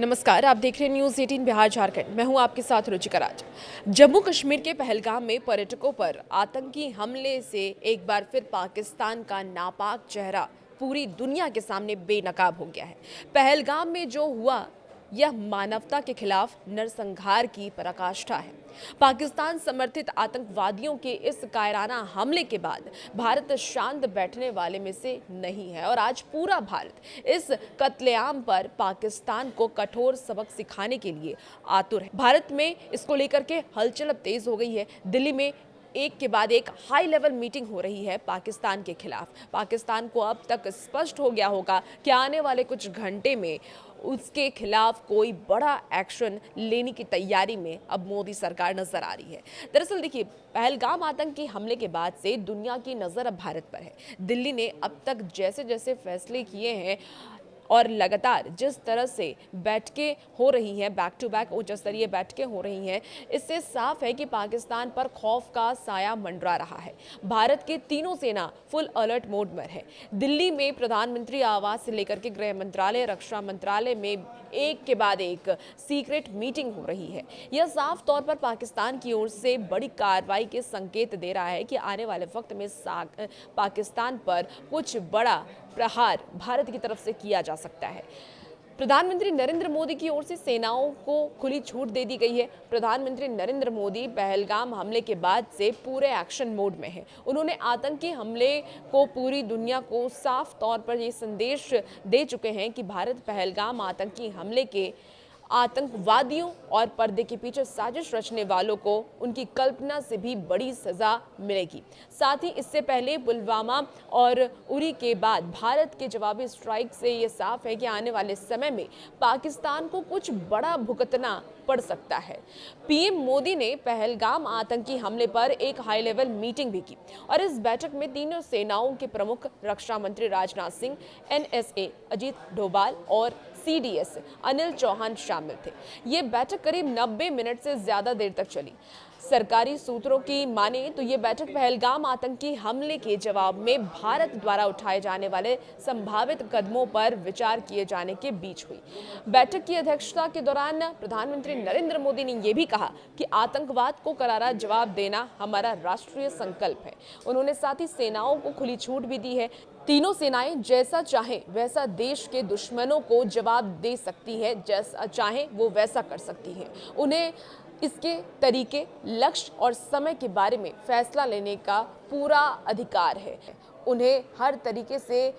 नमस्कार, आप देख रहे हैं न्यूज़ 18 बिहार झारखंड। मैं हूं आपके साथ रुचिका राज। जम्मू कश्मीर के पहलगाम में पर्यटकों पर आतंकी हमले से एक बार फिर पाकिस्तान का नापाक चेहरा पूरी दुनिया के सामने बेनकाब हो गया है। पहलगाम में जो हुआ यह मानवता के खिलाफ नरसंहार की पराकाष्ठा है। पाकिस्तान समर्थित आतंकवादियों के इस कायराना हमले के बाद भारत शांत बैठने वाले में से नहीं है और आज पूरा भारत इस कत्लेआम पर पाकिस्तान को कठोर सबक सिखाने के लिए आतुर है। भारत में इसको लेकर के हलचल अब तेज हो गई है। दिल्ली में एक के बाद एक हाई लेवल मीटिंग हो रही है पाकिस्तान के खिलाफ। पाकिस्तान को अब तक स्पष्ट हो गया होगा कि आने वाले कुछ घंटे में उसके खिलाफ कोई बड़ा एक्शन लेने की तैयारी में अब मोदी सरकार नजर आ रही है। दरअसल देखिए, पहलगाम आतंकी हमले के बाद से दुनिया की नजर अब भारत पर है। दिल्ली ने अब तक जैसे जैसे फैसले किए हैं और लगातार जिस तरह से बैठकें हो रही हैं, बैक टू बैक उच्च स्तरीय बैठकें हो रही हैं, इससे साफ है कि पाकिस्तान पर खौफ का साया मंडरा रहा है। भारत की तीनों सेना फुल अलर्ट मोड में है। दिल्ली में प्रधानमंत्री आवास से लेकर के गृह मंत्रालय, रक्षा मंत्रालय में एक के बाद एक सीक्रेट मीटिंग हो रही है। यह साफ तौर पर पाकिस्तान की ओर से बड़ी कार्रवाई के संकेत दे रहा है कि आने वाले वक्त में पाकिस्तान पर कुछ बड़ा प्रहार भारत की तरफ से किया जा सकता है। प्रधानमंत्री नरेंद्र मोदी की ओर से सेनाओं को खुली छूट दे दी गई है। प्रधानमंत्री नरेंद्र मोदी पहलगाम हमले के बाद से पूरे एक्शन मोड में हैं। उन्होंने आतंकी हमले को पूरी दुनिया को साफ तौर पर ये संदेश दे चुके हैं कि भारत पहलगाम आतंकी हमले के आतंकवादियों और पर्दे के पीछे साजिश रचने वालों को उनकी कल्पना से भी बड़ी सजा मिलेगी। साथ ही इससे पहले पुलवामा और उरी के बाद भारत के जवाबी स्ट्राइक से ये साफ है कि आने वाले समय में पाकिस्तान को कुछ बड़ा भुगतना पड़ सकता है। पीएम मोदी ने पहलगाम आतंकी हमले पर एक हाई लेवल मीटिंग भी की और इस बैठक में तीनों सेनाओं के प्रमुख रक्षा मंत्री राजनाथ सिंह, एनएसए अजीत डोभाल और सीडीएस अनिल चौहान शामिल थे। ये बैठक करीब 90 मिनट से ज्यादा देर तक चली। सरकारी सूत्रों की माने तो ये बैठक पहलगाम आतंकी हमले के जवाब में भारत द्वारा उठाए जाने वाले संभावित कदमों पर विचार किए जाने के बीच हुई। बैठक की अध्यक्षता के दौरान प्रधानमंत्री नरेंद्र मोदी ने यह भी कहा कि आतंकवाद को करारा जवाब देना हमारा राष्ट्रीय संकल्प है। उन्होंने साथ ही सेनाओं को खुली छूट भी दी है। तीनों सेनाएं जैसा चाहे वैसा देश के दुश्मनों को जवाब दे सकती है, जैसा चाहे वो वैसा कर सकती है। उन्हें इसके तरीके, लक्ष्य और समय के बारे में फैसला लेने का पूरा अधिकार है। उन्हें हर तरीके से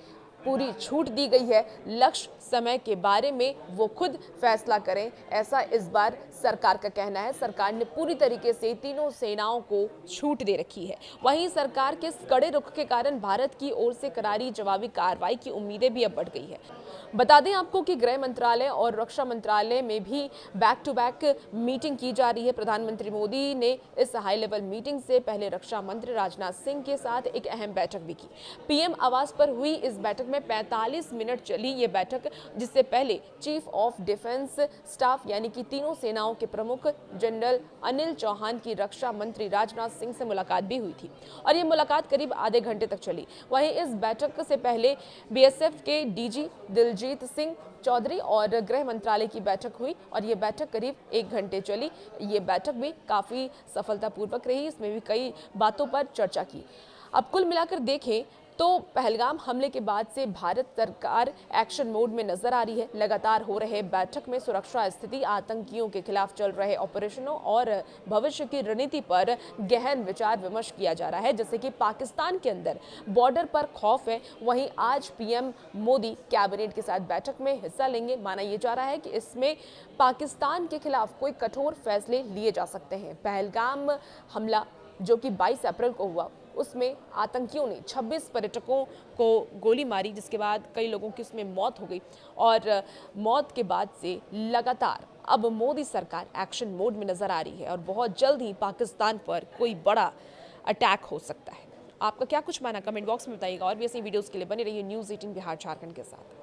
पूरी छूट दी गई है। लक्ष्य, समय के बारे में वो खुद फैसला करें, ऐसा इस बार सरकार का कहना है। सरकार ने पूरी तरीके से तीनों सेनाओं को छूट दे रखी है। वहीं सरकार के कड़े रुख के कारण भारत की ओर से करारी जवाबी कार्रवाई की उम्मीदें भी अब बढ़ गई है। बता दें आपको कि गृह मंत्रालय और रक्षा मंत्रालय में भी बैक टू बैक मीटिंग की जा रही है। प्रधानमंत्री मोदी ने इस हाई लेवल मीटिंग से पहले रक्षा मंत्री राजनाथ सिंह के साथ एक अहम बैठक भी की। पीएम आवास पर हुई इस बैठक में 45 मिनट चली ये बैठक, जिससे पहले चीफ ऑफ डिफेंस स्टाफ यानी कि तीनों सेनाओं के प्रमुख जनरल अनिल चौहान की रक्षा मंत्री राजनाथ सिंह से मुलाकात भी हुई थी और ये मुलाकात करीब आधे घंटे तक चली। वहीं इस बैठक से पहले बीएसएफ के डीजी दिलजीत सिंह चौधरी और गृह मंत्रालय की बैठक हुई और ये बैठक करीब 1 घंटे चली। ये बैठक भी काफी सफलतापूर्वक रही। इसमें भी कई बातों पर चर्चा की। अब कुल मिलाकर देखें तो पहलगाम हमले के बाद से भारत सरकार एक्शन मोड में नजर आ रही है। लगातार हो रहे बैठक में सुरक्षा स्थिति, आतंकियों के खिलाफ चल रहे ऑपरेशनों और भविष्य की रणनीति पर गहन विचार विमर्श किया जा रहा है। जैसे कि पाकिस्तान के अंदर बॉर्डर पर खौफ है, वहीं आज पीएम मोदी कैबिनेट के साथ बैठक में हिस्सा लेंगे। माना यह जा रहा है कि इसमें पाकिस्तान के खिलाफ कोई कठोर फैसले लिए जा सकते हैं। पहलगाम हमला जो कि 22 अप्रैल को हुआ, उसमें आतंकियों ने 26 पर्यटकों को गोली मारी, जिसके बाद कई लोगों की उसमें मौत हो गई और मौत के बाद से लगातार अब मोदी सरकार एक्शन मोड में नजर आ रही है और बहुत जल्द ही पाकिस्तान पर कोई बड़ा अटैक हो सकता है। आपका क्या कुछ मानना, कमेंट बॉक्स में बताइएगा और भी ऐसी वीडियोस के लिए बने रहिए न्यूज़ 18 बिहार झारखंड के साथ।